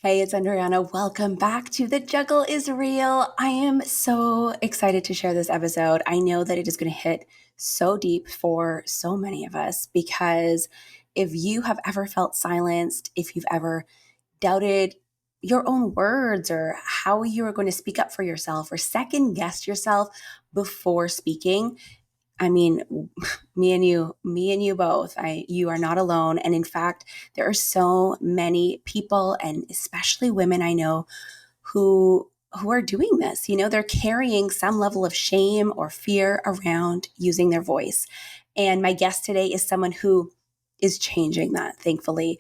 Hey, it's Andryanna. Welcome back to The Juggle is Real. I am so excited to share this episode. I know that it is going to hit so deep for so many of us because if you have ever felt silenced, if you've ever doubted your own words or how you are going to speak up for yourself or second guessed yourself before speaking, I mean, me and you both. You are not alone. And in fact, there are so many people and especially women I know who are doing this. They're carrying some level of shame or fear around using their voice. And my guest today is someone who is changing that, thankfully.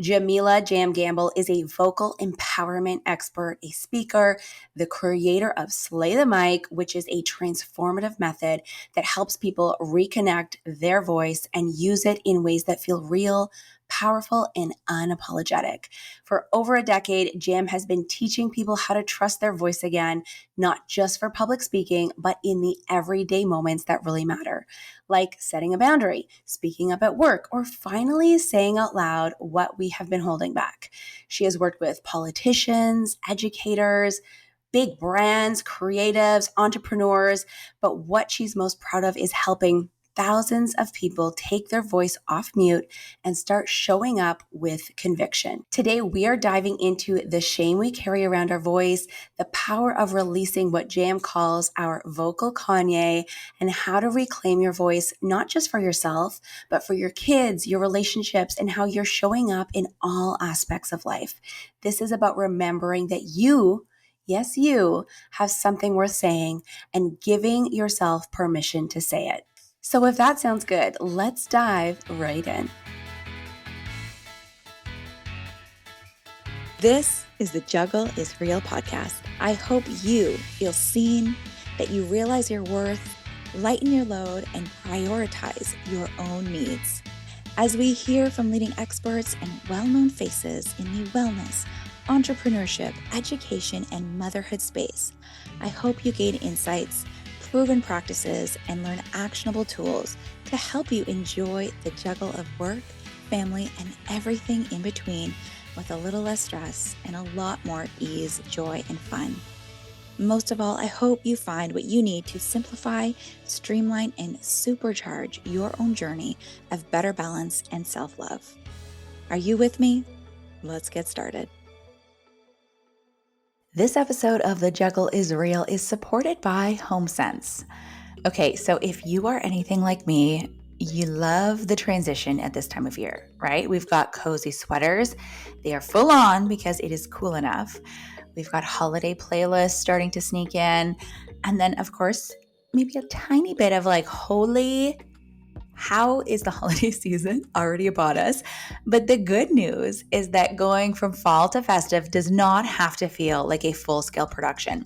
Jahmeelah Jam Gamble is a vocal empowerment expert, a speaker, the creator of Slay the Mic, which is a transformative method that helps people reconnect their voice and use it in ways that feel real, powerful, and unapologetic. For over a decade, Jam has been teaching people how to trust their voice again, not just for public speaking, but in the everyday moments that really matter, like setting a boundary, speaking up at work, or finally saying out loud what we have been holding back. She has worked with politicians, educators, big brands, creatives, entrepreneurs, but what she's most proud of is helping thousands of people take their voice off mute and start showing up with conviction. Today, we are diving into the shame we carry around our voice, the power of releasing what Jam calls our vocal Kanye, and how to reclaim your voice, not just for yourself, but for your kids, your relationships, and how you're showing up in all aspects of life. This is about remembering that you, yes, you, have something worth saying and giving yourself permission to say it. So if that sounds good, let's dive right in. This is the Juggle is Real podcast. I hope you feel seen, that you realize your worth, lighten your load, and prioritize your own needs. As we hear from leading experts and well-known faces in the wellness, entrepreneurship, education, and motherhood space, I hope you gain insights, proven practices, and learn actionable tools to help you enjoy the juggle of work, family, and everything in between with a little less stress and a lot more ease, joy, and fun. Most of all, I hope you find what you need to simplify, streamline, and supercharge your own journey of better balance and self-love. Are you with me? Let's get started. This episode of The Juggle is Real is supported by HomeSense. Okay, so if you are anything like me, you love the transition at this time of year, right? We've got cozy sweaters. They are full on because it is cool enough. We've got holiday playlists starting to sneak in. And then, of course, maybe a tiny bit of like, holy, how is the holiday season already upon us? But the good news is that going from fall to festive does not have to feel like a full-scale production.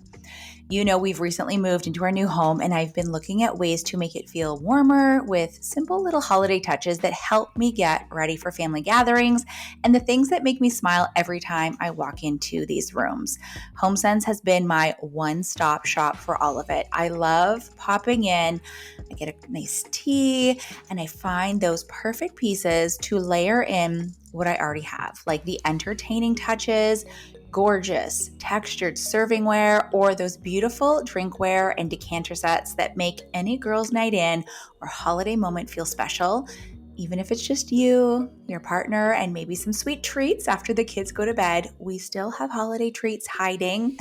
You know, we've recently moved into our new home, and I've been looking at ways to make it feel warmer with simple little holiday touches that help me get ready for family gatherings and the things that make me smile every time I walk into these rooms. HomeSense has been my one-stop shop for all of it. I love popping in, I get a nice tea, and I find those perfect pieces to layer in what I already have, like the entertaining touches, gorgeous textured servingware, or those beautiful drinkware and decanter sets that make any girl's night in or holiday moment feel special. Even if it's just you, your partner, and maybe some sweet treats after the kids go to bed, we still have holiday treats hiding,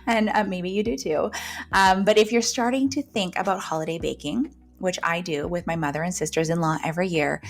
and maybe you do too. But if you're starting to think about holiday baking, which I do with my mother and sisters-in-law every year,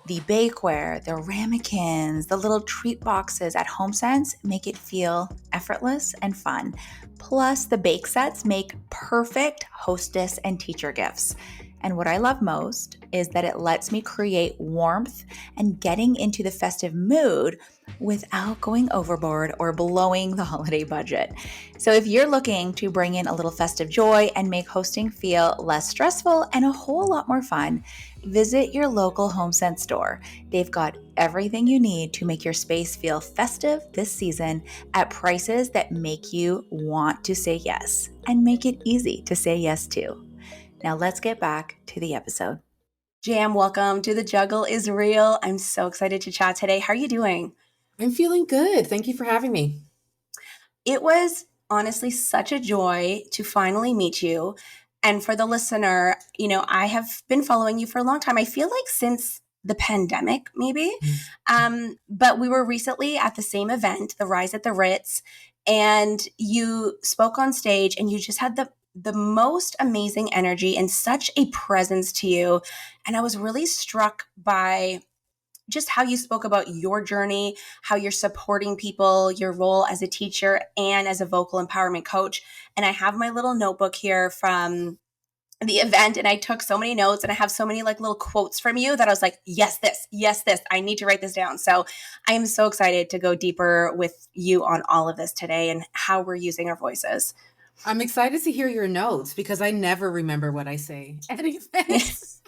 the bakeware, the ramekins, the little treat boxes at HomeSense make it feel effortless and fun. Plus, the bake sets make perfect hostess and teacher gifts. And what I love most is that it lets me create warmth and getting into the festive mood without going overboard or blowing the holiday budget. So if you're looking to bring in a little festive joy and make hosting feel less stressful and a whole lot more fun, visit your local HomeSense store. They've got everything you need to make your space feel festive this season at prices that make you want to say yes and make it easy to say yes to. Now let's get back to the episode. Jam, welcome to The Juggle is Real. I'm so excited to chat today. How are you doing? I'm feeling good. Thank you for having me. It was honestly such a joy to finally meet you. And for the listener, I have been following you for a long time. I feel like since the pandemic, maybe. Mm. But we were recently at the same event, the Rise at the Ritz, and you spoke on stage and you just had the most amazing energy and such a presence to you. And I was really struck by just how you spoke about your journey, how you're supporting people, your role as a teacher and as a vocal empowerment coach. And I have my little notebook here from the event and I took so many notes and I have so many like little quotes from you that I was like, yes, this, I need to write this down. So I am so excited to go deeper with you on all of this today and how we're using our voices. I'm excited to hear your notes because I never remember what I say at events.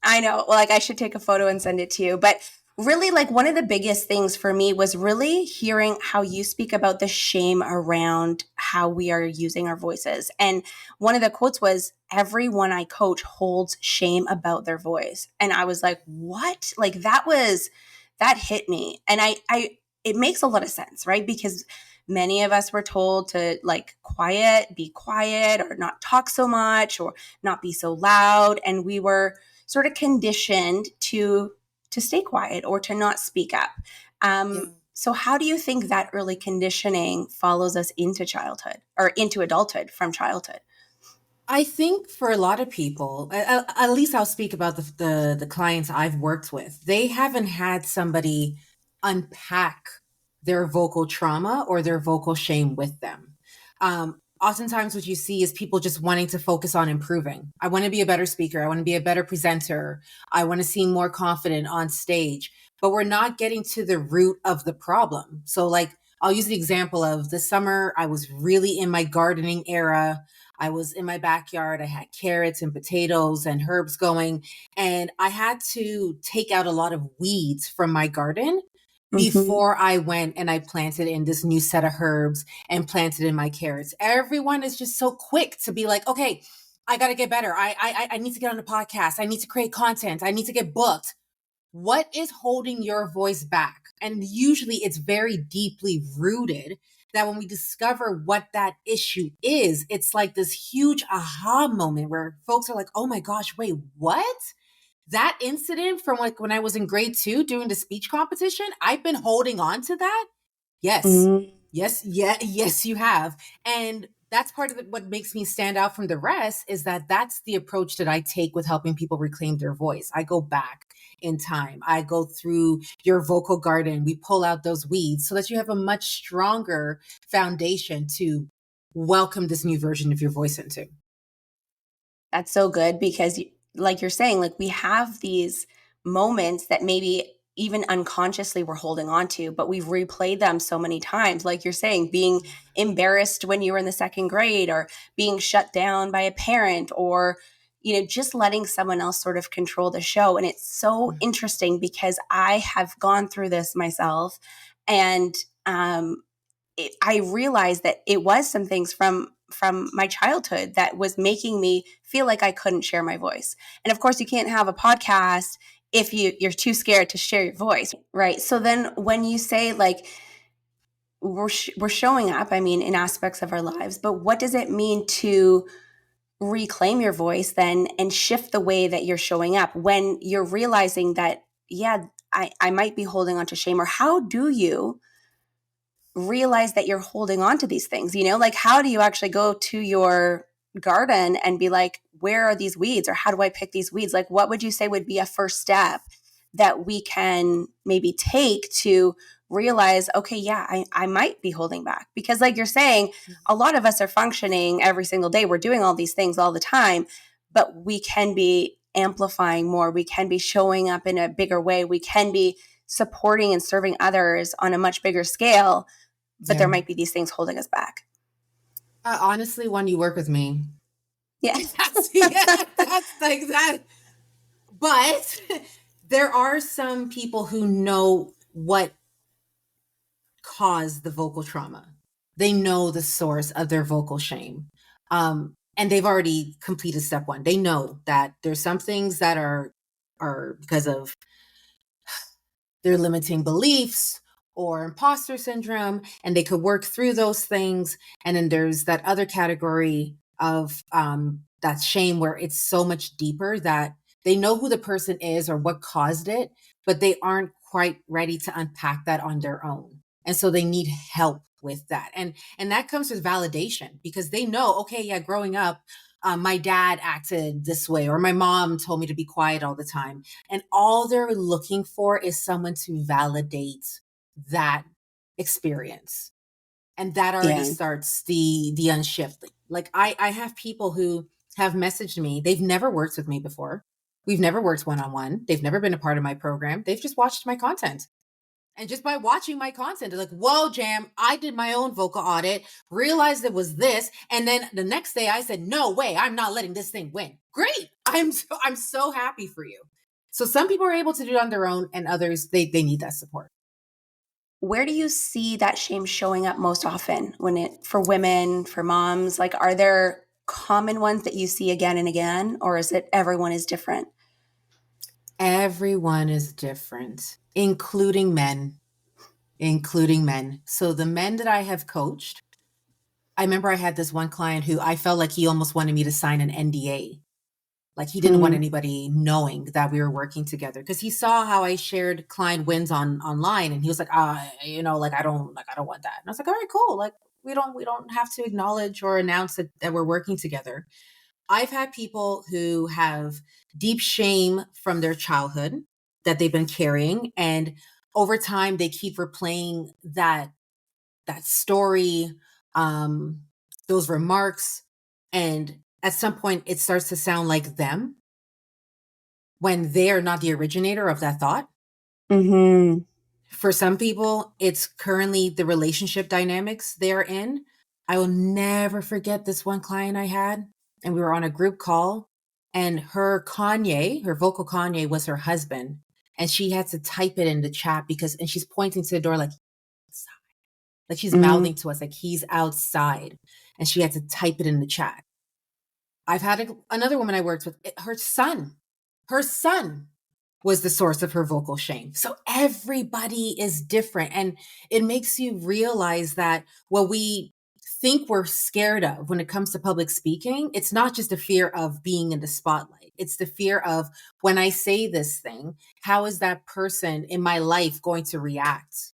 I know. Well, like I should take a photo and send it to you. But really, like one of the biggest things for me was really hearing how you speak about the shame around how we are using our voices. And one of the quotes was, everyone I coach holds shame about their voice. And I was like, what? Like that hit me. And it makes a lot of sense, right? Because many of us were told to like be quiet, or not talk so much, or not be so loud. And we were sort of conditioned to stay quiet or to not speak up. Yeah. So how do you think that early conditioning follows us into childhood or into adulthood from childhood? I think for a lot of people, at least I'll speak about the clients I've worked with. They haven't had somebody unpack their vocal trauma or their vocal shame with them. Oftentimes, what you see is people just wanting to focus on improving. I want to be a better speaker. I want to be a better presenter. I want to seem more confident on stage. But we're not getting to the root of the problem. So, like, I'll use the example of this summer. I was really in my gardening era. I was in my backyard. I had carrots and potatoes and herbs going, and I had to take out a lot of weeds from my garden Mm-hmm. before I went and I planted in this new set of herbs and planted in my carrots. Everyone is just so quick to be like, okay, I got to get better. I need to get on a podcast. I need to create content. I need to get booked. What is holding your voice back? And usually it's very deeply rooted that when we discover what that issue is, it's like this huge aha moment where folks are like, oh my gosh, wait, what? That incident from like when I was in grade 2 doing the speech competition, I've been holding on to that. Yes. Mm-hmm. Yes, you have. And that's part of what makes me stand out from the rest is that that's the approach that I take with helping people reclaim their voice. I go back in time. I go through your vocal garden. We pull out those weeds so that you have a much stronger foundation to welcome this new version of your voice into. That's so good because, like you're saying, like we have these moments that maybe even unconsciously we're holding on to, but we've replayed them so many times. Like you're saying, being embarrassed when you were in the second grade, or being shut down by a parent, or just letting someone else sort of control the show. And it's so interesting because I have gone through this myself, and I realized that it was some things from my childhood that was making me feel like I couldn't share my voice. And of course, you can't have a podcast if you're too scared to share your voice, right? So then when you say like we're showing up, I mean, in aspects of our lives, but what does it mean to reclaim your voice then and shift the way that you're showing up when you're realizing that, yeah, I might be holding on to shame? Or how do you realize that you're holding on to these things? Like how do you actually go to your garden and be like, where are these weeds, or how do I pick these weeds? Like what would you say would be a first step that we can maybe take to realize, okay, yeah, I might be holding back? Because like you're saying, a lot of us are functioning every single day, we're doing all these things all the time, but we can be amplifying more, we can be showing up in a bigger way, we can be supporting and serving others on a much bigger scale, but there Yeah. might be these things holding us back. Honestly, when you work with me, Yeah. that's like that. But there are some people who know what caused the vocal trauma. They know the source of their vocal shame. And they've already completed step one. They know that there's some things that are because of their limiting beliefs or imposter syndrome, and they could work through those things. And then there's that other category of that shame where it's so much deeper that they know who the person is or what caused it, but they aren't quite ready to unpack that on their own. And so they need help with that. And that comes with validation because they know, okay, yeah, growing up, my dad acted this way, or my mom told me to be quiet all the time. And all they're looking for is someone to validate that experience. And that already Yeah. starts the unshift. Like I have people who have messaged me. They've never worked with me before. We've never worked one-on-one. They've never been a part of my program. They've just watched my content. And just by watching my content, they're like, whoa, Jam, I did my own vocal audit, realized it was this. And then the next day I said, no way, I'm not letting this thing win. Great. I'm so happy for you. So some people are able to do it on their own, and others, they need that support. Where do you see that shame showing up most often when it for women, for moms? Like, are there common ones that you see again and again, or is it everyone is different? Everyone is different, including men, including men. So the men that I have coached, I remember I had this one client who I felt like he almost wanted me to sign an NDA. Like he didn't want Hmm. anybody knowing that we were working together because he saw how I shared client wins online, and he was like, like I don't want that. And I was like, all right, cool. Like we don't have to acknowledge or announce that we're working together. I've had people who have deep shame from their childhood that they've been carrying, and over time they keep replaying that story, um, those remarks, and at some point it starts to sound like them when they are not the originator of that thought. Hmm. For some people, it's currently the relationship dynamics they're in. I will never forget this one client I had, and we were on a group call, and her vocal Kanye was her husband, and she had to type it in the chat and she's pointing to the door like she's Hmm. mouthing to us like he's outside, and she had to type it in the chat. I've had another woman I worked with, her son was the source of her vocal shame. So everybody is different. And it makes you realize that what we think we're scared of when it comes to public speaking, it's not just the fear of being in the spotlight. It's the fear of when I say this thing, how is that person in my life going to react?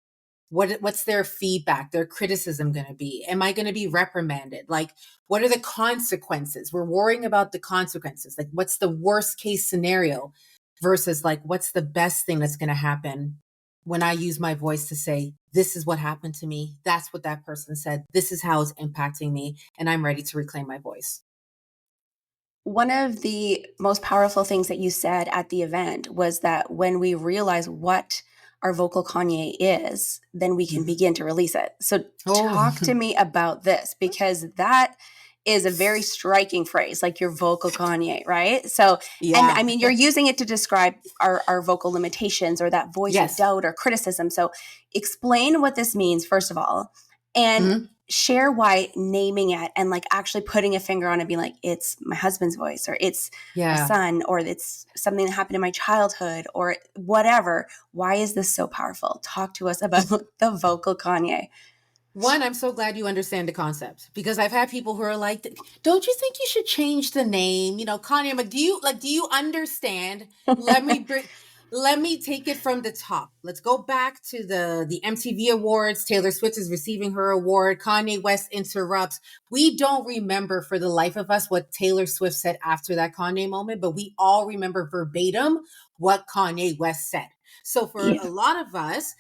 What's their feedback, their criticism going to be? Am I going to be reprimanded? Like, what are the consequences? We're worrying about the consequences. Like, what's the worst case scenario versus like, what's the best thing that's going to happen when I use my voice to say, this is what happened to me. That's what that person said. This is how it's impacting me. And I'm ready to reclaim my voice. One of the most powerful things that you said at the event was that when we realize what our vocal Kanye is, then we can Mhm. begin to release it. So, Oh, talk to me about this because that is a very striking phrase, like your vocal Kanye, right? So, and I yeah. mean, you're using it to describe our vocal limitations or that voice of Yes. doubt or criticism. So, explain what this means, first of all, and Mhm. share why naming it and like actually putting a finger on it, being like, it's my husband's voice, or it's my Yeah. son, or it's something that happened in my childhood, or whatever. Why is this so powerful? Talk to us about the vocal Kanye. One, I'm so glad you understand the concept because I've had people who are like, "Don't you think you should change the name?" Kanye. I'm like, do you understand? Let me bring, let me take it from the top. Let's go back to the MTV Awards. Taylor Swift is receiving her award. Kanye West interrupts. We don't remember for the life of us what Taylor Swift said after that Kanye moment, but we all remember verbatim what Kanye West said. So for Yeah. a lot of us,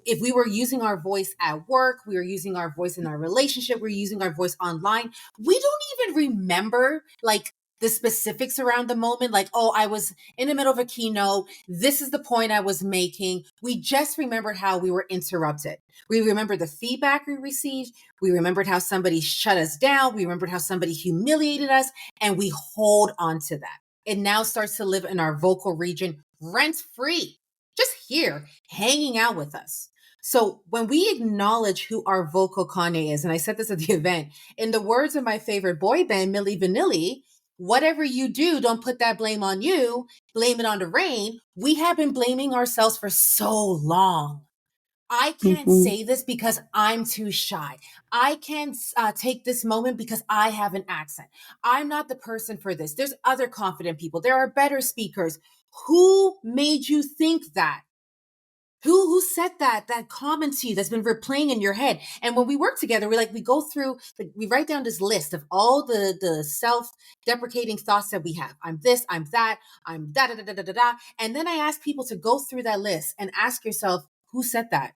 if we were using our voice at work, we were using our voice in our relationship, we're using our voice online, we don't even remember like the specifics around the moment. Like, oh, I was in the middle of a keynote. This is the point I was making. We just remembered how we were interrupted. We remember the feedback we received. We remembered how somebody shut us down. We remembered how somebody humiliated us, and we hold on to that. It now starts to live in our vocal region rent free, just here hanging out with us. So when we acknowledge who our vocal Kanye is, and I said this at the event, in the words of my favorite boy band, Milli Vanilli, whatever you do, don't put that blame on you, blame it on the rain. We have been blaming ourselves for so long. I can't Mm-hmm. say this because I'm too shy. I can't take this moment because I have an accent. I'm not the person for this. There's other confident people. There are better speakers. Who made you think that? Who said that comment to you that's been replaying in your head? And when we work together, we go through, we write down this list of all the self-deprecating thoughts that we have. I'm this, I'm that, I'm da da da da da da da. And then I ask people to go through that list and ask yourself, who said that?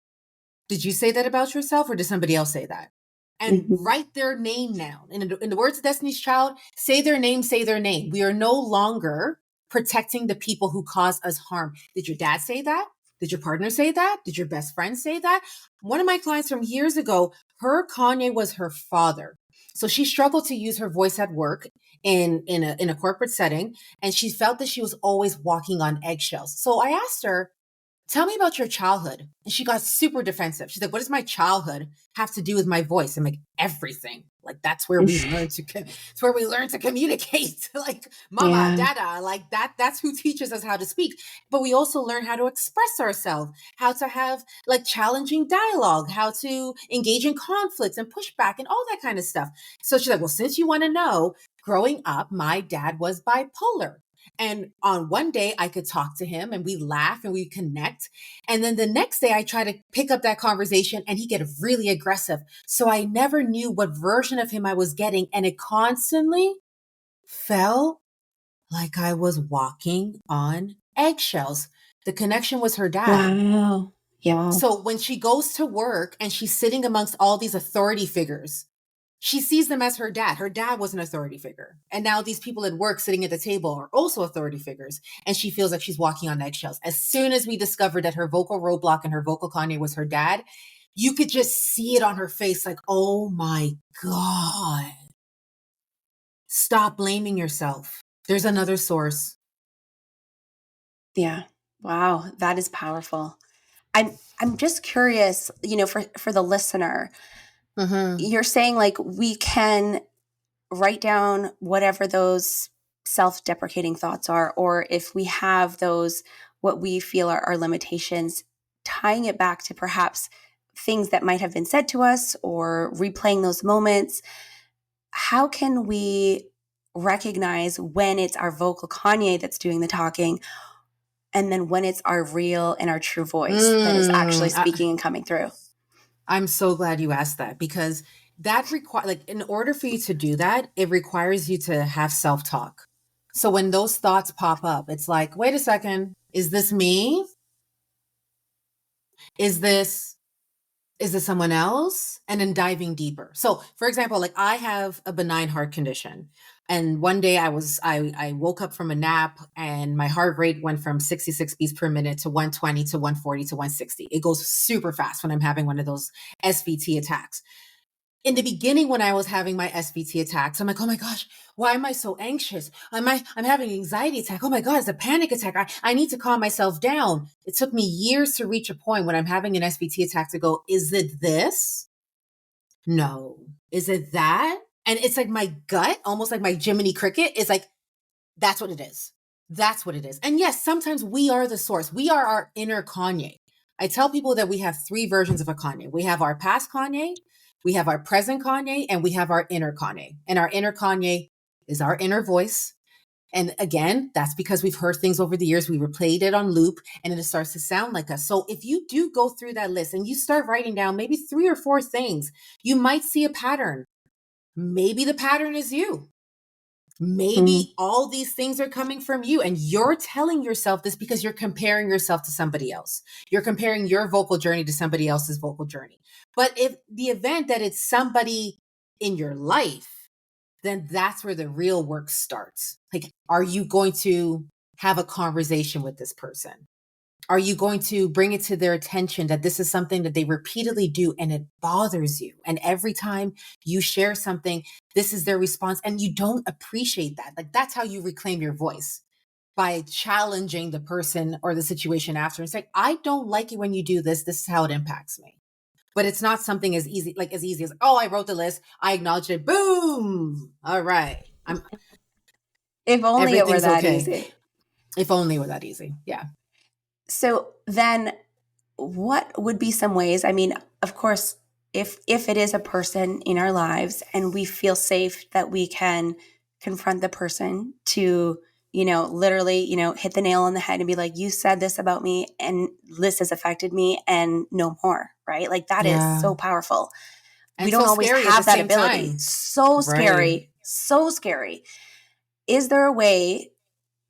Did you say that about yourself, or did somebody else say that? And Mm-hmm. write their name down. In the words of Destiny's Child, say their name, say their name. We are no longer protecting the people who cause us harm. Did your dad say that? Did your partner say that? Did your best friend say that? One of my clients from years ago, her Kanye was her father. So she struggled to use her voice at work in a corporate setting, and she felt that she was always walking on eggshells. So I asked her, tell me about your childhood. And she got super defensive. She's like, what does my childhood have to do with my voice? I'm like, everything. Like, that's where we learn to, it's where we learn to communicate. Like, mama, Yeah. dada, like that's who teaches us how to speak. But we also learn how to express ourselves, how to have like challenging dialogue, how to engage in conflicts and pushback and all that kind of stuff. So she's like, well, since you want to know, growing up, my dad was bipolar. And on one day, I could talk to him and we laugh and we connect. And then the next day, I try to pick up that conversation and he get really aggressive. So I never knew what version of him I was getting. And it constantly felt like I was walking on eggshells. The connection was her dad. Wow. Yeah. So when she goes to work and she's sitting amongst all these authority figures, she sees them as her dad. Her dad was an authority figure. And now these people at work sitting at the table are also authority figures. And she feels like she's walking on eggshells. As soon as we discovered that her vocal roadblock and her vocal Kanye was her dad, you could just see it on her face like, oh my God. Stop blaming yourself. There's another source. Yeah. Wow. That is powerful. I'm just curious, for the listener, Mm-hmm. you're saying like we can write down whatever those self-deprecating thoughts are, or if we have those, what we feel are our limitations, tying it back to perhaps things that might have been said to us or replaying those moments. How can we recognize when it's our vocal Kanye that's doing the talking, and then when it's our real and our true voice that is actually Mm, speaking and coming through? I'm so glad you asked that, because that require, like, in order for you to do that, it requires you to have self-talk. So when those thoughts pop up, it's like, wait a second, is this me? Is this is this someone else? And then diving deeper. So for example, like I have a benign heart condition. And one day I woke up from a nap and my heart rate went from 66 beats per minute to 120 to 140 to 160. It goes super fast when I'm having one of those SVT attacks. In the beginning, when I was having my SVT attacks, I'm like, oh my gosh, why am I so anxious? I'm having an anxiety attack. Oh my God, it's a panic attack. I need to calm myself down. It took me years to reach a point when I'm having an SVT attack to go, is it this? No. Is it that? And it's like my gut, almost like my Jiminy Cricket, is like, that's what it is. That's what it is. And yes, sometimes we are the source. We are our inner Kanye. I tell people that we have three versions of a Kanye. We have our past Kanye, we have our present Kanye, and we have our inner Kanye. And our inner Kanye is our inner voice. And again, that's because we've heard things over the years. We replayed it on loop and it starts to sound like us. So if you do go through that list and you start writing down maybe 3 or 4 things, you might see a pattern. Maybe the pattern is you. Mm. Maybe all these things are coming from you and you're telling yourself this because you're comparing yourself to somebody else. You're comparing your vocal journey to somebody else's vocal journey. But if the event that it's somebody in your life, then that's where the real work starts. Like, are you going to have a conversation with this person? Are you going to bring it to their attention that this is something that they repeatedly do and it bothers you? And every time you share something, this is their response and you don't appreciate that. Like, that's how you reclaim your voice, by challenging the person or the situation after. It's like, I don't like it when you do this. This is how it impacts me. But it's not something as easy, as, oh, I wrote the list, I acknowledged it, boom. All right. If only it were Everything's that okay. easy. If only it were that easy. Yeah. So then what would be some ways? I mean, of course, if it is a person in our lives and we feel safe that we can confront the person to, literally, hit the nail on the head and be like, you said this about me and this has affected me and no more, right? Like that is Yeah. so powerful. We And don't so always scary at the have that same ability. time. So Right. scary, so scary. Is there a way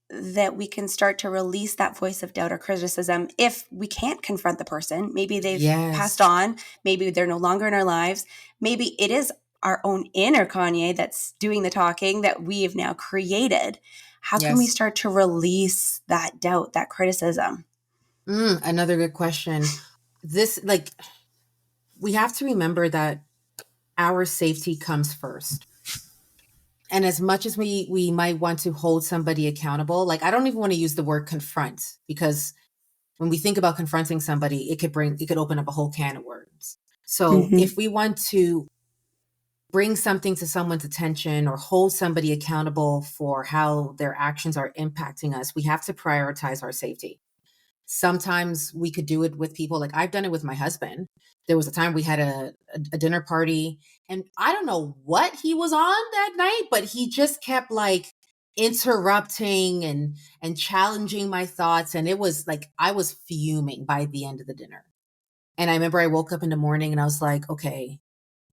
that we can start to release that voice of doubt or criticism if we can't confront the person? Maybe they've passed Yes. on, maybe they're no longer in our lives, maybe it is our own inner Kanye that's doing the talking that we have now created. How can we Yes. start to release that doubt, that criticism? Another good question. This, like, we have to remember that our safety comes first. And as much as we might want to hold somebody accountable, like I don't even want to use the word confront, because when we think about confronting somebody, it could open up a whole can of worms. So Mm-hmm. if we want to bring something to someone's attention or hold somebody accountable for how their actions are impacting us, we have to prioritize our safety. Sometimes we could do it with people, like I've done it with my husband. There was a time we had a dinner party, and I don't know what he was on that night, but he just kept like interrupting and challenging my thoughts, and it was like I was fuming by the end of the dinner. And I remember I woke up in the morning and I was like, okay,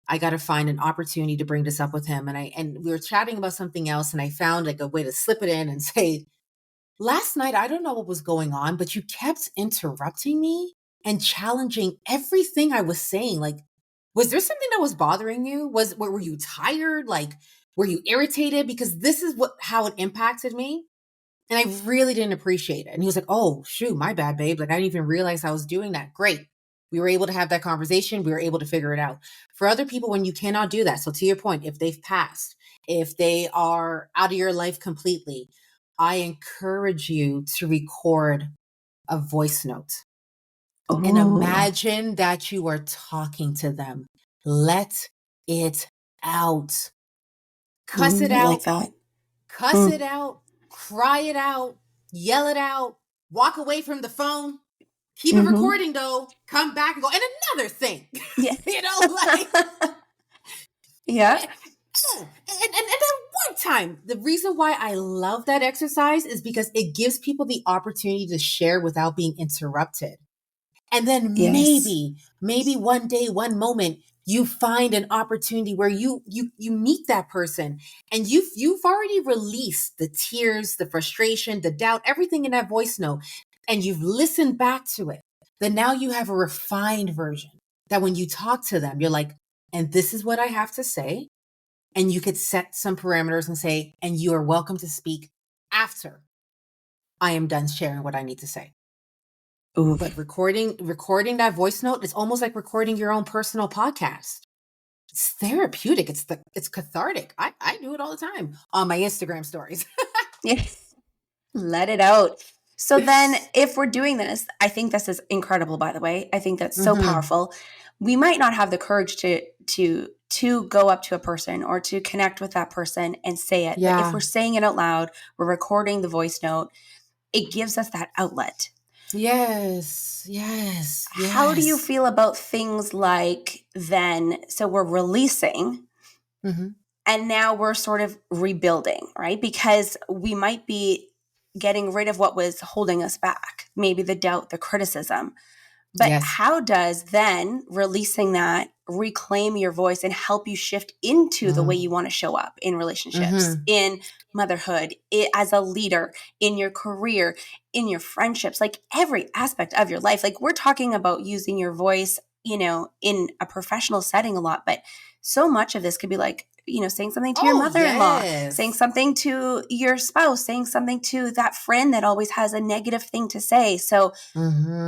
I got to find an opportunity to bring this up with him. And we were chatting about something else, and I found like a way to slip it in and say, last night, I don't know what was going on, but you kept interrupting me and challenging everything I was saying. Like, was there something that was bothering you? Were you tired? Like, were you irritated? Because this is how it impacted me. And I really didn't appreciate it. And he was like, oh, shoot, my bad, babe. Like, I didn't even realize I was doing that. Great. We were able to have that conversation. We were able to figure it out. For other people, when you cannot do that, so to your point, if they've passed, if they are out of your life completely, I encourage you to record a voice note and Oh, imagine that you are talking to them. Let it out. Cuss it I like out. that. Cuss it Mm. out, cry it out, yell it out, walk away from the phone, keep it Mm-hmm. recording though, come back and go. And another thing, Yeah. like, Yeah. and then one time, the reason why I love that exercise is because it gives people the opportunity to share without being interrupted. And then Yes. maybe one day, one moment, you find an opportunity where you meet that person, and you've already released the tears, the frustration, the doubt, everything in that voice note, and you've listened back to it. Then now you have a refined version that when you talk to them, you're like, and this is what I have to say. And you could set some parameters and say, and you are welcome to speak after I am done sharing what I need to say. Ooh. But recording that voice note is almost like recording your own personal podcast. It's therapeutic. It's cathartic. I do it all the time on my Instagram stories. Yeah. Let it out. So then if we're doing this, I think this is incredible, by the way. I think that's so Hmm. powerful. We might not have the courage to go up to a person or to connect with that person and say it. But if Yeah. we're saying it out loud, we're recording the voice note, it gives us that outlet. Yes. Yes. How do you Yes. feel about things like then? So we're releasing Hmm. and now we're sort of rebuilding, right? Because we might be getting rid of what was holding us back, maybe the doubt, the criticism. But Yes. how does then releasing that reclaim your voice and help you shift into the way you want to show up in relationships, Mm-hmm. in motherhood, as a leader, in your career, in your friendships, like every aspect of your life? Like we're talking about using your voice, in a professional setting a lot, but so much of this could be like, saying something to your Oh, mother-in-law, saying yes. something to your spouse, saying something to that friend that always has a negative thing to say. So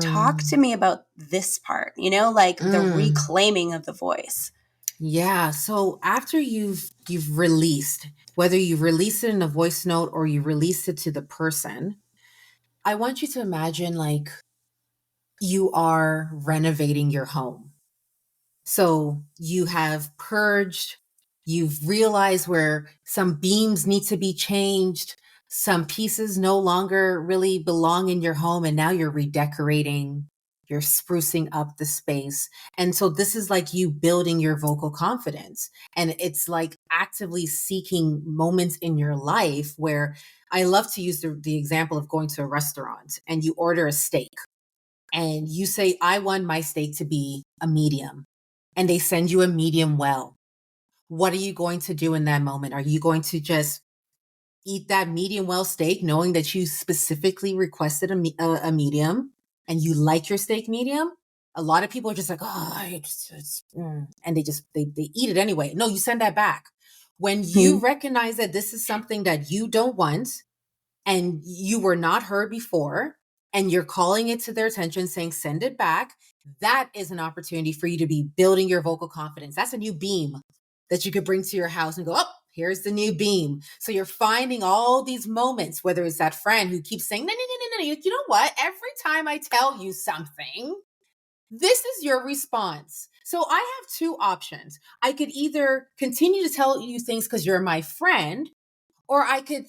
talk Mm-hmm. to me about this part, like the Mm. reclaiming of the voice. Yeah. So after you've released, whether you've released it in a voice note or you released it to the person, I want you to imagine like you are renovating your home. So you have purged, you've realized where some beams need to be changed, some pieces no longer really belong in your home, and now you're redecorating, you're sprucing up the space. And so this is like you building your vocal confidence. And it's like actively seeking moments in your life where I love to use the example of going to a restaurant and you order a steak and you say, I want my steak to be a medium. And they send you a medium well. What are you going to do in that moment? Are you going to just eat that medium well steak, knowing that you specifically requested a medium and you like your steak medium? A lot of people are just like, oh, and they eat it anyway. No, you send that back. When you Mhm. recognize that this is something that you don't want and you were not heard before, and you're calling it to their attention, saying, send it back, that is an opportunity for you to be building your vocal confidence. That's a new beam that you could bring to your house and go, oh, here's the new beam. So you're finding all these moments, whether it's that friend who keeps saying, no, no, no, no, no. You know what? Every time I tell you something, this is your response. So I have two options. I could either continue to tell you things because you're my friend, or I could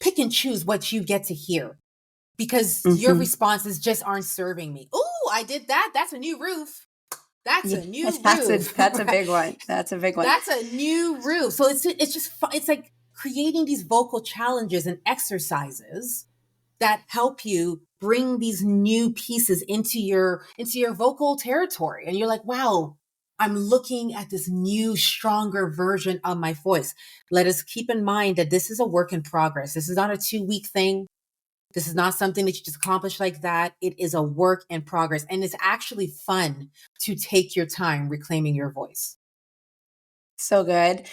pick and choose what you get to hear because your Mhm. responses just aren't serving me. Oh, I did that. That's a new roof. That's a Yes, new that's a roof. that's a big one. That's a big one. That's a new roof. So it's just it's like creating these vocal challenges and exercises that help you bring these new pieces into your vocal territory. And you're like, wow, I'm looking at this new, stronger version of my voice. Let us keep in mind that this is a work in progress. This is not a 2-week thing. This is not something that you just accomplish like that. It is a work in progress. And it's actually fun to take your time reclaiming your voice. So good.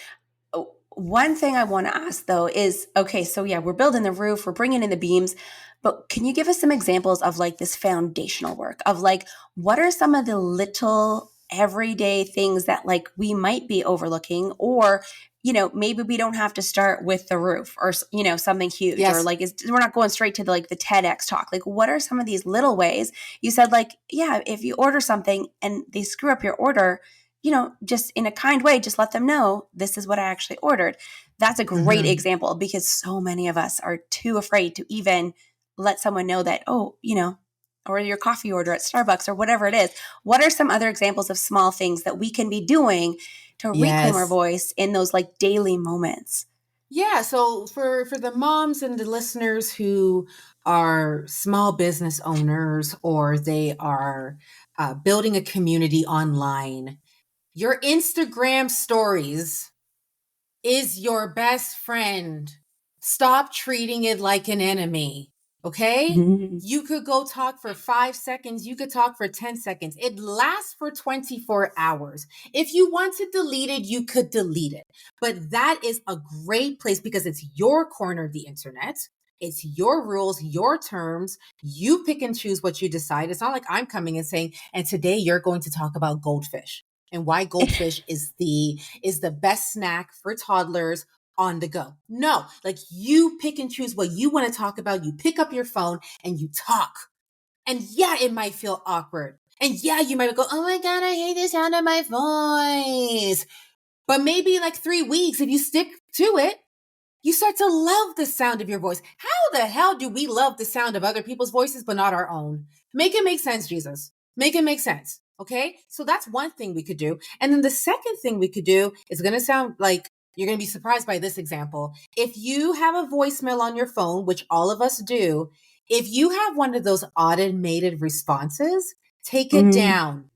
One thing I want to ask though is, okay, so yeah, we're building the roof, we're bringing in the beams, but can you give us some examples of like this foundational work of like what are some of the little everyday things that like we might be overlooking, or maybe we don't have to start with the roof or something huge, or Yes. like we're not going straight to the TEDx talk. Like what are some of these little ways? You said like, yeah, if you order something and they screw up your order, just in a kind way, just let them know this is what I actually ordered. That's a great Mm-hmm. example because so many of us are too afraid to even let someone know that, oh, or your coffee order at Starbucks or whatever it is. What are some other examples of small things that we can be doing to reclaim our Yes. voice in those like daily moments? Yeah, so for the moms and the listeners who are small business owners or they are building a community online, your Instagram stories is your best friend. Stop treating it like an enemy. Okay? Mhm. You could go talk for 5 seconds. You could talk for 10 seconds. It lasts for 24 hours. If you want to delete it, you could delete it. But that is a great place because it's your corner of the internet. It's your rules, your terms. You pick and choose what you decide. It's not like I'm coming and saying, and today you're going to talk about goldfish and why goldfish is the best snack for toddlers on the go. No, like you pick and choose what you want to talk about. You pick up your phone and you talk. And yeah, it might feel awkward. And yeah, you might go, oh my God, I hate the sound of my voice. But maybe like 3 weeks, if you stick to it, you start to love the sound of your voice. How the hell do we love the sound of other people's voices, but not our own? Make it make sense, Jesus. Make it make sense. Okay. So that's one thing we could do. And then the second thing we could do is going to sound like you're going to be surprised by this example. If you have a voicemail on your phone, which all of us do, if you have one of those automated responses, take it Mm, down.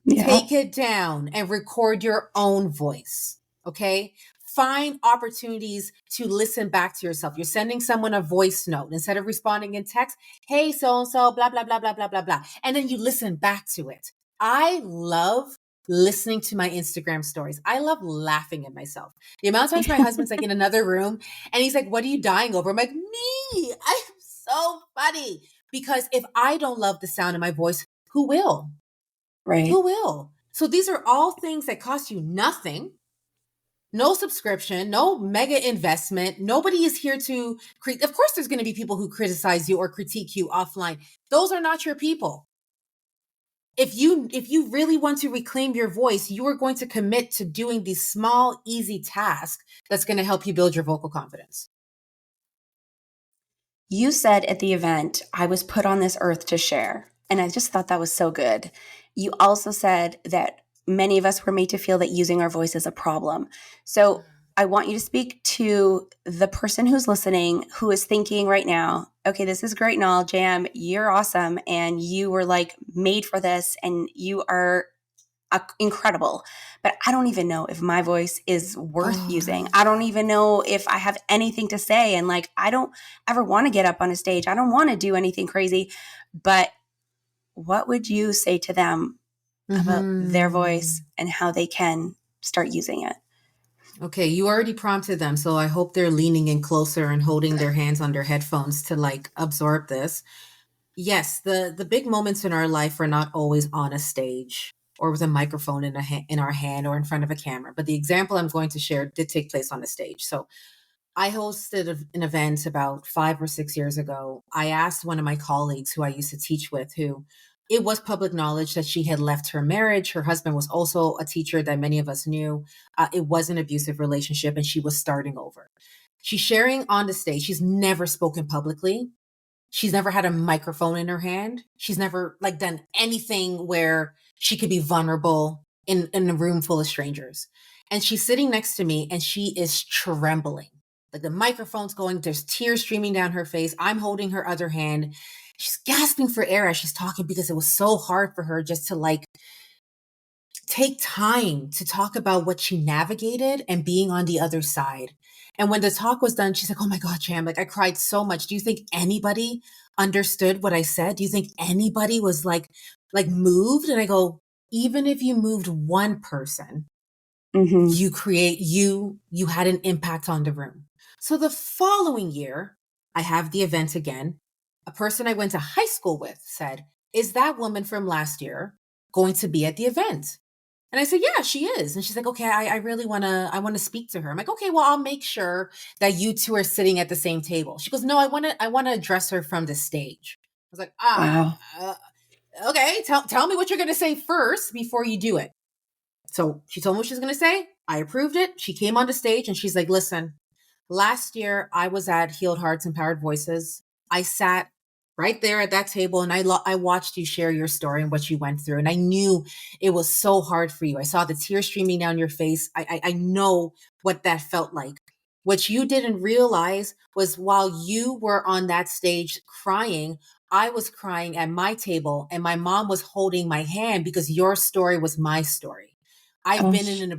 yeah. Take it down and record your own voice. Okay. Find opportunities to listen back to yourself. You're sending someone a voice note instead of responding in text. Hey, so and so, blah, blah, blah, blah, blah, blah, blah. And then you listen back to it. I love listening to my Instagram stories. I love laughing at myself. The amount of times my husband's like in another room and he's like, what are you dying over? I'm like, me. I'm so funny. Because if I don't love the sound of my voice, who will? Right. Who will? So these are all things that cost you nothing. No subscription, no mega investment. Nobody is here to create. Of course, there's going to be people who criticize you or critique you offline. Those are not your people. If you really want to reclaim your voice, you are going to commit to doing these small, easy tasks that's going to help you build your vocal confidence. You said at the event, I was put on this earth to share. And I just thought that was so good. You also said that many of us were made to feel that using our voice is a problem. So I want you to speak to the person who's listening, who is thinking right now, okay, this is great and all, Jam, you're awesome. And you were like made for this and you are incredible. But I don't even know if my voice is worth using. I don't even know if I have anything to say. And like, I don't ever want to get up on a stage. I don't want to do anything crazy. But what would you say to them about their voice Mm-hmm. and how they can start using it? Okay, you already prompted them, so I hope they're leaning in closer and holding their hands on their headphones to like absorb this. Yes, the big moments in our life are not always on a stage or with a microphone in our hand or in front of a camera. But the example I'm going to share did take place on a stage. So I hosted an event about 5 or 6 years ago. I asked one of my colleagues who I used to teach with, who it was public knowledge that she had left her marriage. Her husband was also a teacher that many of us knew. It was an abusive relationship and she was starting over. She's sharing on the stage. She's never spoken publicly. She's never had a microphone in her hand. She's never like done anything where she could be vulnerable in a room full of strangers. And she's sitting next to me and she is trembling. Like the microphone's going, there's tears streaming down her face. I'm holding her other hand. She's gasping for air as she's talking because it was so hard for her just to like take time to talk about what she navigated and being on the other side. And when the talk was done, she's like, "Oh my God, Cham, like I cried so much. Do you think anybody understood what I said? Do you think anybody was like moved?" And I go, "Even if you moved one person, Mm-hmm. you had an impact on the room." So the following year, I have the event again. A person I went to high school with said, "Is that woman from last year going to be at the event?" And I said, "Yeah, she is." And she's like, "Okay, I really I want to speak to her." I'm like, "Okay, well, I'll make sure that you two are sitting at the same table." She goes, "No, I want to address her from the stage." I was like, Wow. uh, okay, tell me what you're going to say first before you do it." So she told me what she was going to say. I approved it. She came on the stage and she's like, "Listen, last year I was at Healed Hearts, Empowered Voices. I sat right there at that table and I watched you share your story and what you went through. And I knew it was so hard for you. I saw the tears streaming down your face. I know what that felt like. What you didn't realize was while you were on that stage crying, I was crying at my table and my mom was holding my hand because your story was my story. Oh, I've been in an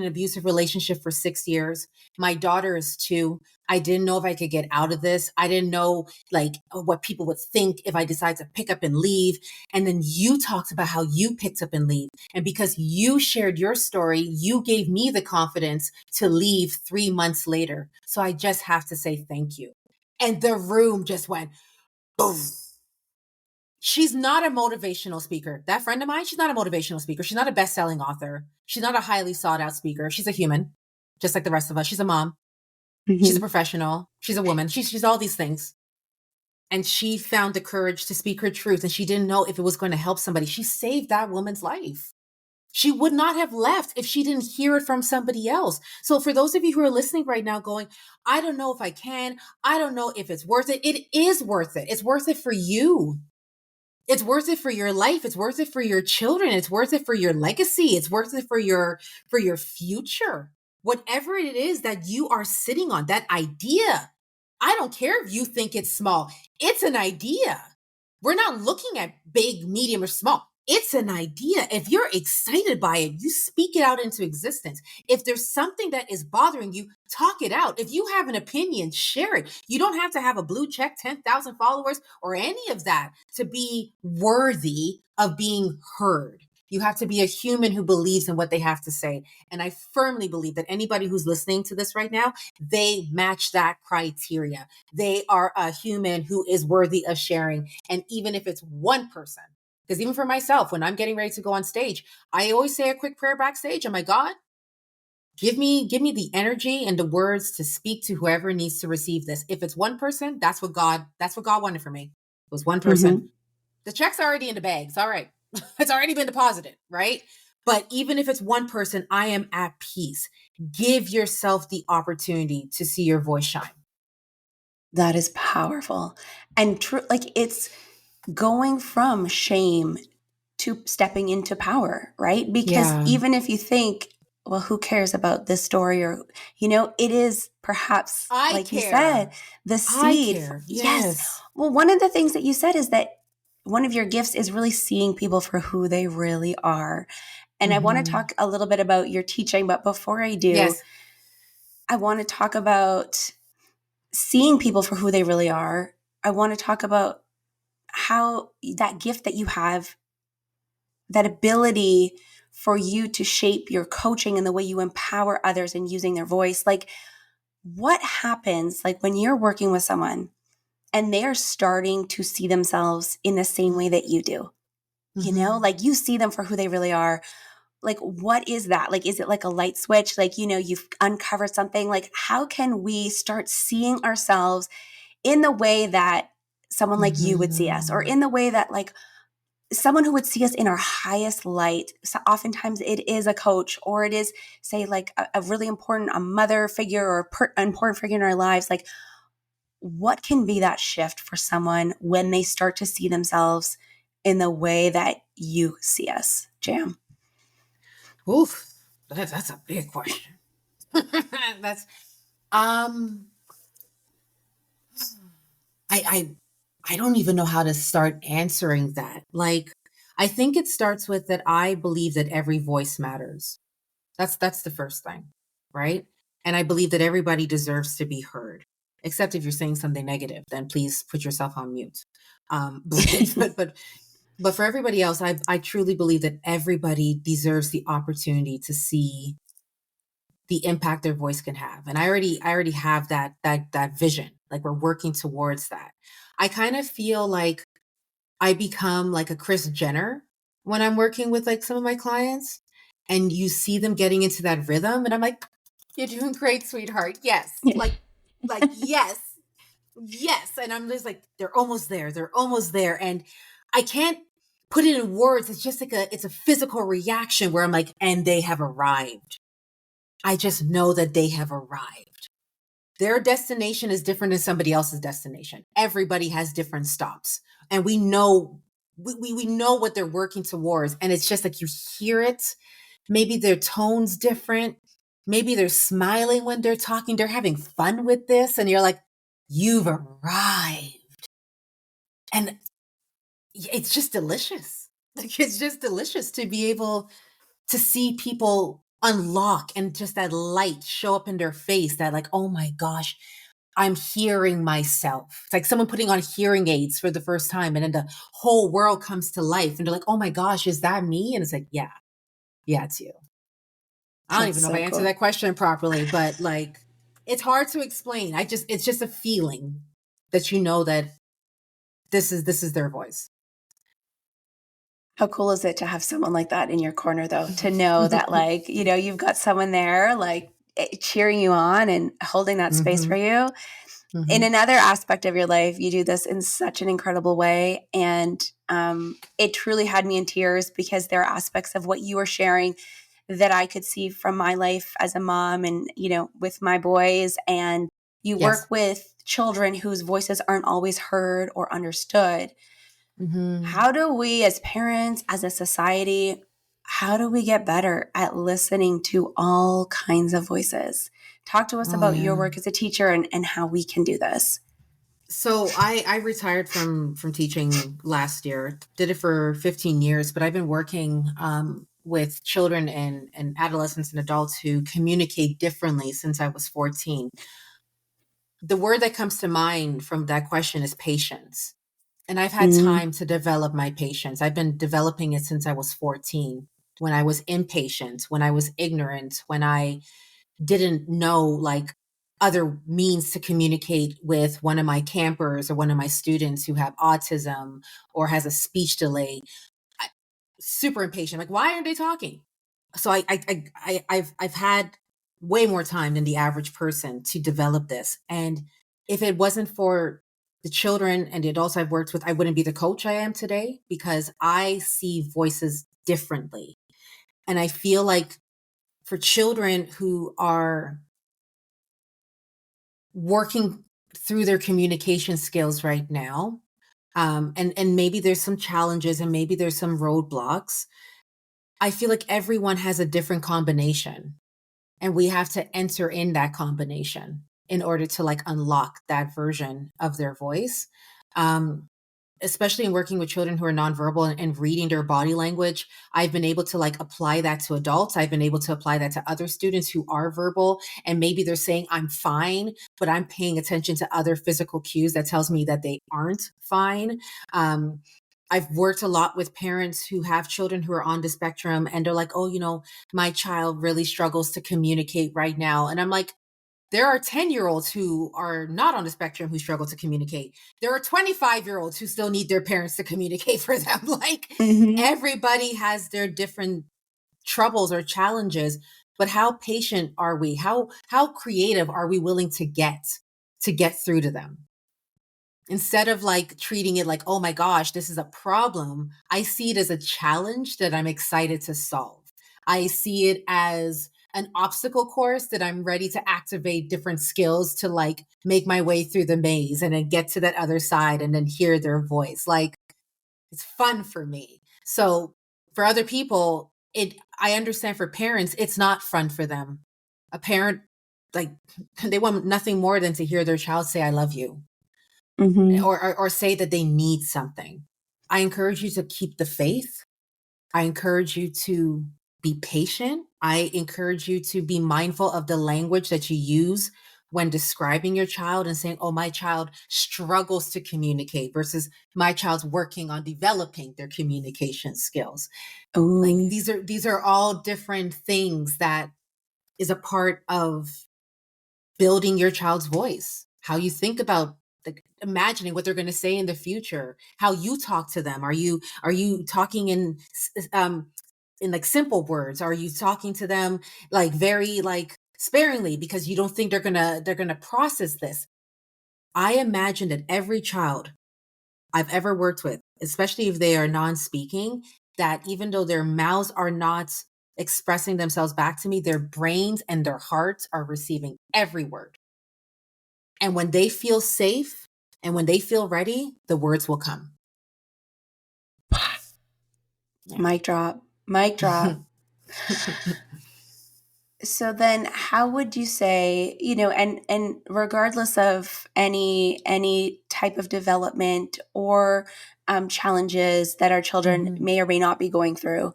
abusive relationship for 6 years. My daughter is 2. I didn't know if I could get out of this. I didn't know like what people would think if I decided to pick up and leave. And then you talked about how you picked up and leave. And because you shared your story, you gave me the confidence to leave 3 months later. So I just have to say thank you. And the room just went boom. She's not a motivational speaker. That friend of mine, she's not a motivational speaker. She's not a best-selling author. She's not a highly sought out speaker. She's a human, just like the rest of us. She's a mom. She's a mm-hmm. professional. She's a woman. She's all these things. And she found the courage to speak her truth. And she didn't know if it was going to help somebody. She saved that woman's life. She would not have left if she didn't hear it from somebody else. So for those of you who are listening right now going, "I don't know if I can. I don't know if it's worth it." It is worth it. It's worth it for you. It's worth it for your life. It's worth it for your children. It's worth it for your legacy. It's worth it for your future. Whatever it is that you are sitting on, that idea. I don't care if you think it's small. It's an idea. We're not looking at big, medium, or small. It's an idea. If you're excited by it, you speak it out into existence. If there's something that is bothering you, talk it out. If you have an opinion, share it. You don't have to have a blue check, 10,000 followers, or any of that to be worthy of being heard. You have to be a human who believes in what they have to say. And I firmly believe that anybody who's listening to this right now, they match that criteria. They are a human who is worthy of sharing. And even if it's one person, because even for myself, when I'm getting ready to go on stage, I always say a quick prayer backstage. Oh my God, give me the energy and the words to speak to whoever needs to receive this. If it's one person, that's what God wanted for me. It was one person. Mm-hmm. The check's already in the bag. It's all right. It's already been deposited, right? But even if it's one person, I am at peace. Give yourself the opportunity to see your voice shine. That is powerful and true. Like going from shame to stepping into power, right? Because Yeah. even if you think, well, who cares about this story, or, it is perhaps, I like you said, care. the I seed. care. Yes. Yes. Well, one of the things that you said is that one of your gifts is really seeing people for who they really are. And I want to Hmm. talk a little bit about your teaching, but before I do, Yes. I want to talk about seeing people for who they really are. I want to talk about how that gift that you have, that ability for you to shape your coaching and the way you empower others in using their voice. Like, what happens like when you're working with someone and they are starting to see themselves in the same way that you do? Hmm. Like, you see them for who they really are. Like, what is that? Like, is it like a light switch? Like, you've uncovered something. Like, how can we start seeing ourselves in the way that someone like you would see us, or Hmm. in the way that, like, someone who would see us in our highest light? So oftentimes it is a coach, or it is, say, like a really important, a mother figure, or an important figure in our lives. Like, what can be that shift for someone when they start to see themselves in the way that you see us, Jam? Oof. That's a big question. That's um I I don't even know how to start answering that. Like, I think it starts with that I believe that every voice matters. That's the first thing, right? And I believe that everybody deserves to be heard. Except if you're saying something negative, then please put yourself on mute. But for everybody else, I truly believe that everybody deserves the opportunity to see the impact their voice can have. And I already have that vision. Like, we're working towards that. I kind of feel like I become like a Chris Jenner when I'm working with like some of my clients, and you see them getting into that rhythm, and I'm like, you're doing great, sweetheart. Yes. Yeah. Like yes. Yes. And I'm just like, they're almost there. They're almost there. And I can't put it in words. It's just like it's a physical reaction where I'm like, and they have arrived. I just know that they have arrived. Their destination is different than somebody else's destination. Everybody has different stops. And we know we know what they're working towards. And it's just like you hear it. Maybe their tone's different. Maybe they're smiling when they're talking. They're having fun with this. And you're like, you've arrived. And it's just delicious. Like, it's just delicious to be able to see people unlock and just that light show up in their face, that like, oh my gosh, I'm hearing myself. It's like someone putting on hearing aids for the first time, and then the whole world comes to life and they're like, oh my gosh, is that me? And it's like, yeah, yeah, it's you. I don't That's even know if I so answered cool. that question properly, but like, it's hard to explain. It's just a feeling that you know that this is their voice. How cool is it to have someone like that in your corner, though? To know that, like, you've got someone there, like, cheering you on and holding that space for Hmm. you. In Hmm. another aspect of your life, you do this in such an incredible way. And it truly had me in tears, because there are aspects of what you were sharing that I could see from my life as a mom, and, with my boys. And you work Yes. with children whose voices aren't always heard or understood. Hmm. How do we, as parents, as a society, how do we get better at listening to all kinds of voices? Talk to us Oh about your yeah. work as a teacher, and how we can do this. So I retired from teaching last year. Did it for 15 years, but I've been working with children and adolescents and adults who communicate differently since I was 14. The word that comes to mind from that question is patience. And I've had Mm. time to develop my patience. I've been developing it since I was 14, when I was impatient, when I was ignorant, when I didn't know like other means to communicate with one of my campers or one of my students who have autism or has a speech delay. I, Super impatient. Like, why aren't they talking? So I've had way more time than the average person to develop this. And if it wasn't for the children and the adults I've worked with, I wouldn't be the coach I am today, because I see voices differently. And I feel like for children who are working through their communication skills right now, And maybe there's some challenges and maybe there's some roadblocks. I feel like everyone has a different combination, and we have to enter in that combination in order to like unlock that version of their voice. Um, Especially in working with children who are nonverbal and reading their body language, I've been able to like apply that to adults. I've been able to apply that to other students who are verbal, and maybe they're saying I'm fine, but I'm paying attention to other physical cues that tells me that they aren't fine. Um, I've worked a lot with parents who have children who are on the spectrum, and they're like, oh, my child really struggles to communicate right now. And I'm like, there are 10-year-olds who are not on the spectrum who struggle to communicate. There are 25-year-olds who still need their parents to communicate for them. Like, Mm-hmm. everybody has their different troubles or challenges, but how patient are we? How creative are we willing to get through to them? Instead of like treating it like, oh my gosh, this is a problem, I see it as a challenge that I'm excited to solve. I see it as an obstacle course that I'm ready to activate different skills to like make my way through the maze and then get to that other side and then hear their voice. Like, it's fun for me. So for other people, I understand for parents, it's not fun for them. A parent, like, they want nothing more than to hear their child say, I love you, Mm-hmm. or say that they need something. I encourage you to keep the faith. I encourage you to be patient. I encourage you to be mindful of the language that you use when describing your child and saying, oh, my child struggles to communicate versus my child's working on developing their communication skills. Like, Ooh. these are all different things that is a part of building your child's voice, how you think about like imagining what they're going to say in the future, how you talk to them. Are you talking in like simple words? Are you talking to them like very like sparingly because you don't think they're going to process this? I imagine that every child I've ever worked with, especially if they are non-speaking, that even though their mouths are not expressing themselves back to me, their brains and their hearts are receiving every word. And when they feel safe and when they feel ready, the words will come. Yeah. Mic drop. Mic drop. So then how would you say, and regardless of any type of development or challenges that our children Mhm. may or may not be going through,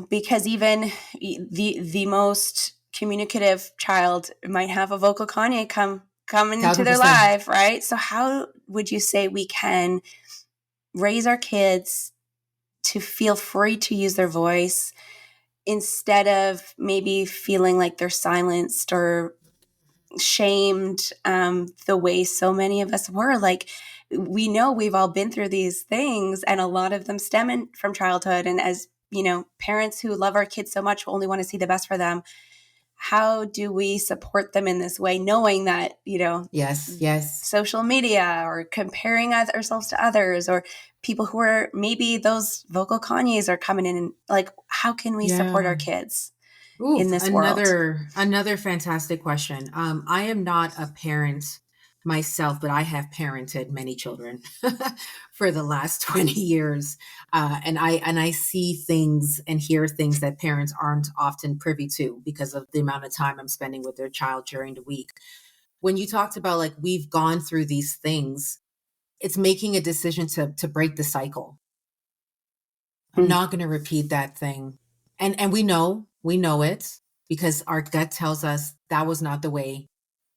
because even the most communicative child might have a vocal Kanye come into their 1,000%. life, right? So how would you say we can raise our kids to feel free to use their voice instead of maybe feeling like they're silenced or shamed, the way so many of us were? Like, we know we've all been through these things, and a lot of them stem from childhood. And as parents who love our kids so much, who only want to see the best for them, how do we support them in this way, knowing that Yes, yes. social media or comparing ourselves to others or people who are maybe those vocal Kanyes are coming in, and like, how can we support our Yeah. kids Ooh, in this world? another fantastic question. I am not a parent myself, but I have parented many children for the last 20 years. And I see things and hear things that parents aren't often privy to because of the amount of time I'm spending with their child during the week. When you talked about like we've gone through these things, it's making a decision to break the cycle. I'm Mm. not going to repeat that thing. And we know it because our gut tells us that was not the way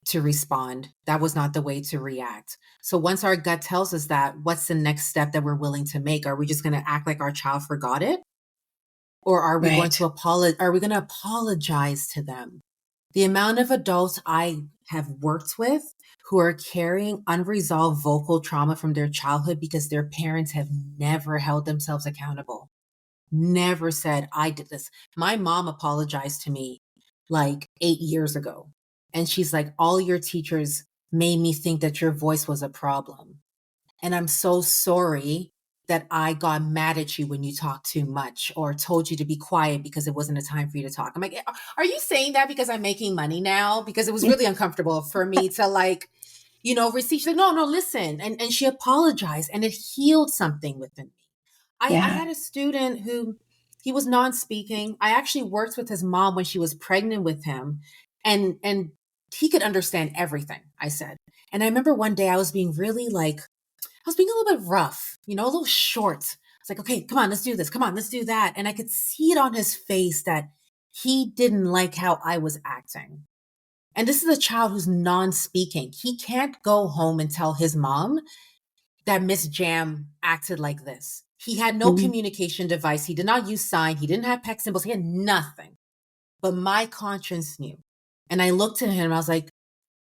to respond. That was not the way to react. So once our gut tells us that, what's the next step that we're willing to make? Are we just going to act like our child forgot it? Or are we going Right. to apologize to them? The amount of adults I have worked with who are carrying unresolved vocal trauma from their childhood because their parents have never held themselves accountable, never said, I did this. My mom apologized to me like 8 years ago. And she's like, all your teachers made me think that your voice was a problem. And I'm so sorry that I got mad at you when you talked too much or told you to be quiet because it wasn't a time for you to talk. I'm like, are you saying that because I'm making money now? Because it was really uncomfortable for me to like, receive. She's like, no, listen. And she apologized, and it healed something within me. I Yeah. had a student who, he was non-speaking. I actually worked with his mom when she was pregnant with him, and he could understand everything I said. And I remember one day I was being really like, I was being a little bit rough, a little short. It's like, okay, come on, let's do this. Come on, let's do that. And I could see it on his face that he didn't like how I was acting. And this is a child who's non-speaking. He can't go home and tell his mom that Miss Jam acted like this. He had no Mm. communication device. He did not use sign. He didn't have peck symbols. He had nothing. But my conscience knew. And I looked at him and I was like,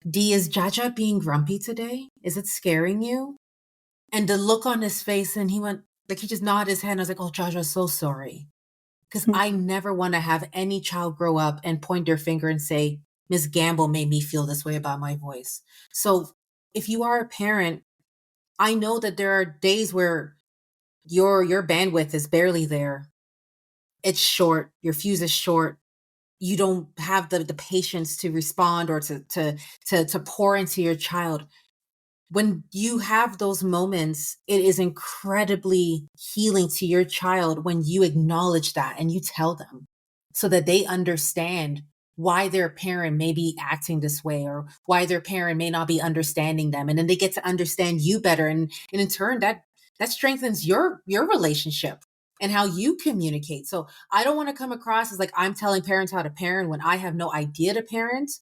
D, is Jaja being grumpy today? Is it scaring you? And the look on his face, and he went, like, he just nodded his head. And I was like, oh, Jaja, so sorry. Because I never want to have any child grow up and point their finger and say, Miss Gamble made me feel this way about my voice. So if you are a parent, I know that there are days where your bandwidth is barely there. It's short. Your fuse is short. You don't have the patience to respond or to pour into your child. When you have those moments, it is incredibly healing to your child when you acknowledge that and you tell them, so that they understand why their parent may be acting this way, or why their parent may not be understanding them. And then they get to understand you better. And in turn, that strengthens your relationship and how you communicate. So I don't want to come across as like I'm telling parents how to parent when I have no idea to parent.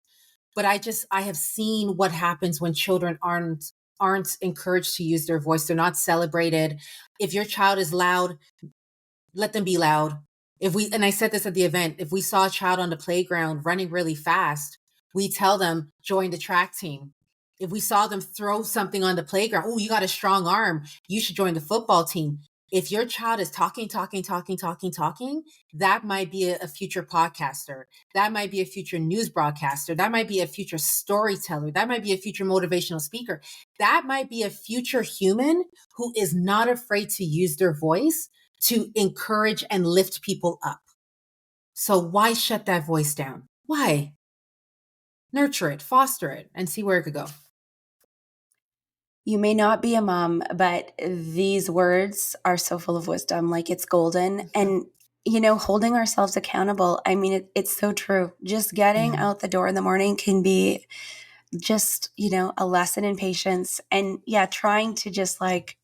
But I have seen what happens when children aren't encouraged to use their voice. They're not celebrated. If your child is loud, let them be loud. And I said this at the event, if we saw a child on the playground running really fast, we tell them, join the track team. If we saw them throw something on the playground, oh, you got a strong arm, you should join the football team. If your child is talking, that might be a future podcaster. That might be a future news broadcaster. That might be a future storyteller. That might be a future motivational speaker. That might be a future human who is not afraid to use their voice to encourage and lift people up. So why shut that voice down? Why? Nurture it, foster it, and see where it could go. You may not be a mom, but these words are so full of wisdom. Like, it's golden. And, holding ourselves accountable. I mean, it's so true. Just getting Yeah. out the door in the morning can be just, a lesson in patience. And yeah, trying to just like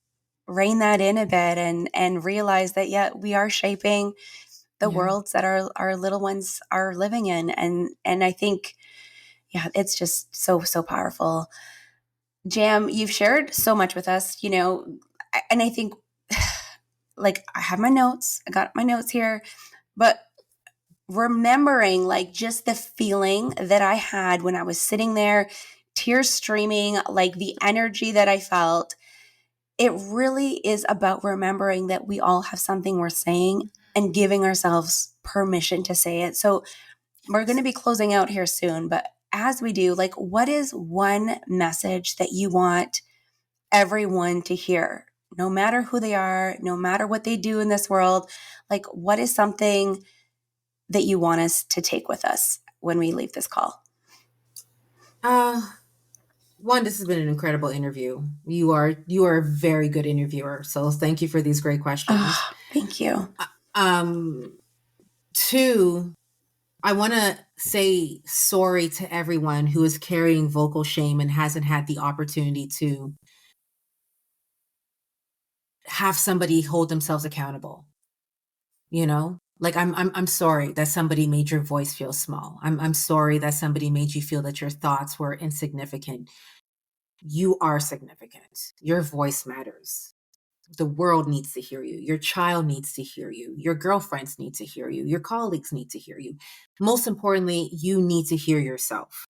rein that in a bit and realize that, yeah, we are shaping the Yeah. worlds that our little ones are living in. And I think, yeah, it's just so, so powerful. Jam, you've shared so much with us, and I think, like, I have my notes, I got my notes here, but remembering, like, just the feeling that I had when I was sitting there, tears streaming, like the energy that I felt, it really is about remembering that we all have something we're saying and giving ourselves permission to say it. So we're going to be closing out here soon, but as we do, like, what is one message that you want everyone to hear, no matter who they are, no matter what they do in this world? Like, what is something that you want us to take with us when we leave this call? Uh, One, this has been an incredible interview. You are a very good interviewer. So thank you for these great questions. Oh, thank you. Um, Two, I want to say sorry to everyone who is carrying vocal shame and hasn't had the opportunity to have somebody hold themselves accountable. Like, I'm sorry that somebody made your voice feel small. I'm sorry that somebody made you feel that your thoughts were insignificant. You are significant. Your voice matters. The world needs to hear you. Your child needs to hear you. Your girlfriends need to hear you. Your colleagues need to hear you. Most importantly, you need to hear yourself.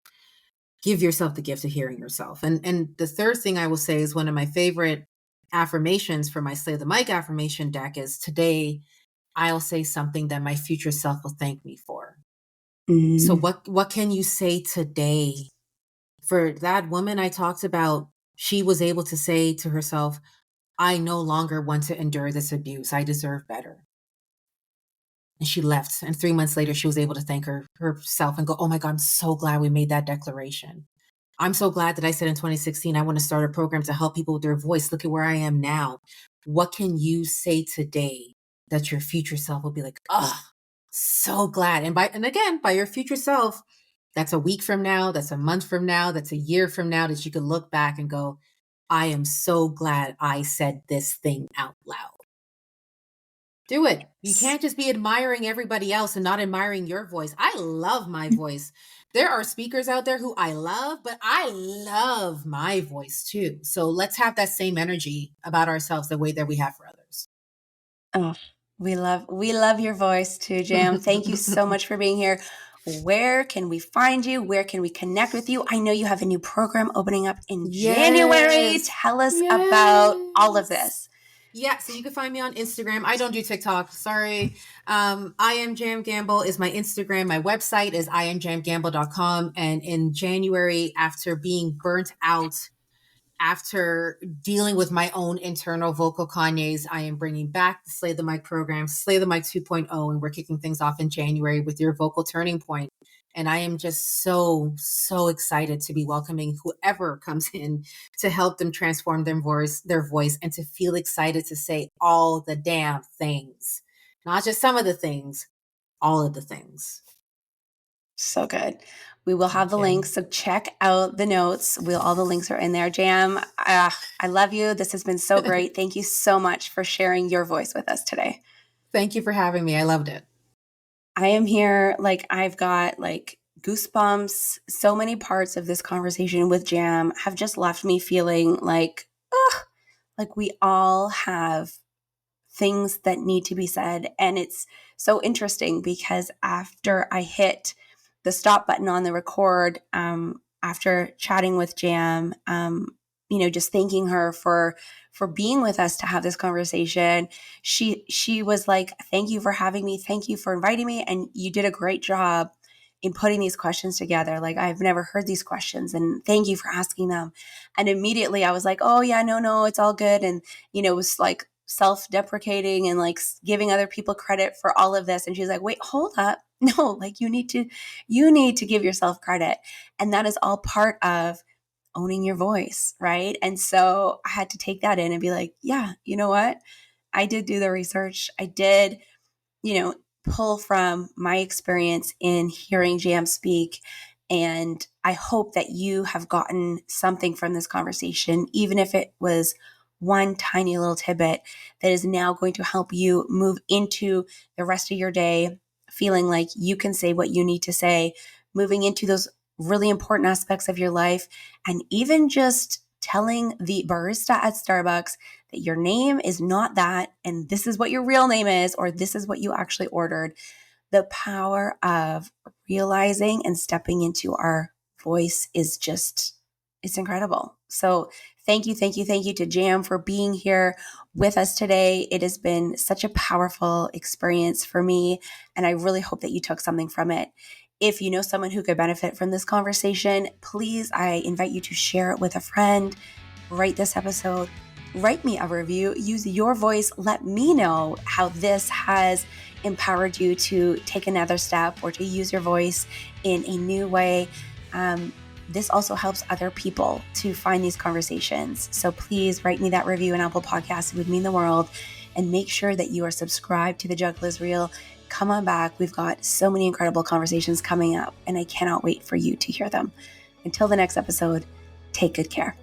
Give yourself the gift of hearing yourself. And the third thing I will say is one of my favorite affirmations for my Slay the Mic affirmation deck is, today I'll say something that my future self will thank me for. So Mm. what can you say today? For that woman I talked about, she was able to say to herself, I no longer want to endure this abuse. I deserve better. And she left. And 3 months later, she was able to thank herself and go, oh my God, I'm so glad we made that declaration. I'm so glad that I said in 2016, I want to start a program to help people with their voice. Look at where I am now. What can you say today that your future self will be like, oh, so glad. And again, by your future self, that's a week from now, that's a month from now, that's a year from now that you can look back and go, I am so glad I said this thing out loud. Do it. You can't just be admiring everybody else and not admiring your voice. I love my voice. There are speakers out there who I love, but I love my voice too. So let's have that same energy about ourselves the way that we have for others. Oh, we love your voice too, Jam. Thank you so much for being here. Where can we find you? Where can we connect with you? I know you have a new program opening up in January. Yes. Tell us about all of this. Yeah, so you can find me on Instagram. I don't do TikTok. Sorry. I am Jam Gamble is my Instagram. My website is iamjamgamble.com. And in January, after being burnt out, after dealing with my own internal vocal Kanye's, I am bringing back the Slay the Mic program, Slay the Mic 2.0, and we're kicking things off in January with your vocal turning point. And I am just so, so excited to be welcoming whoever comes in to help them transform their voice, and to feel excited to say all the damn things, not just some of the things, all of the things. So good. We will have the Thank you. links, so check out the notes. All the links are in there. Jam, I love you. This has been so great. Thank you so much for sharing your voice with us today. Thank you for having me. I loved it. I am here, like I've got like goosebumps. So many parts of this conversation with Jam have just left me feeling like we all have things that need to be said. And it's so interesting because after I hit the stop button on the record, after chatting with Jam, just thanking her for being with us to have this conversation, she was like, thank you for having me, thank you for inviting me, and you did a great job in putting these questions together. Like, I've never heard these questions, and thank you for asking them. And immediately I was like, oh yeah, no, it's all good. And it was like self-deprecating and like giving other people credit for all of this. And she's like, wait, hold up. No, like you need to give yourself credit. And that is all part of owning your voice, right? And so I had to take that in and be like, yeah, you know what? I did do the research. I did, pull from my experience in hearing Jam speak. And I hope that you have gotten something from this conversation, even if it was one tiny little tidbit that is now going to help you move into the rest of your day feeling like you can say what you need to say, moving into those really important aspects of your life, and even just telling the barista at Starbucks that your name is not that, and this is what your real name is, or this is what you actually ordered. The power of realizing and stepping into our voice is just, it's incredible. So thank you to Jam for being here with us today. It has been such a powerful experience for me, and I really hope that you took something from it. If you know someone who could benefit from this conversation, please, I invite you to share it with a friend. Rate this episode, write me a review, use your voice. Let me know how this has empowered you to take another step or to use your voice in a new way. This also helps other people to find these conversations. So please write me that review in Apple Podcasts. It would mean the world. And make sure that you are subscribed to The Juggle is Real. Come on back. We've got so many incredible conversations coming up, and I cannot wait for you to hear them. Until the next episode, take good care.